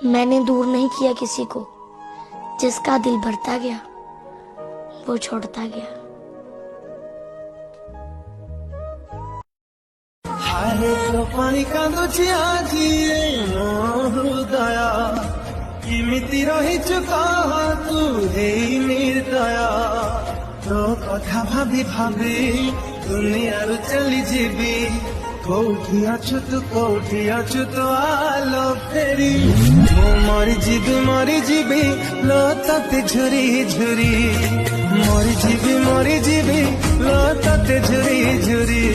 मैंने दूर नहीं किया किसी को, जिसका दिल भरता गया वो छोड़ता गया। पानी कांदुची आजी हृदया किमिति रहिचु कहा तू हे निर्दया तो कथा भाभी भाभी दुनिया चली जीवी कौठी अछु तू आलो फेरी मरी जीवी लताते झुरी झुरी मरी जीवी लताते झुरी झुरी।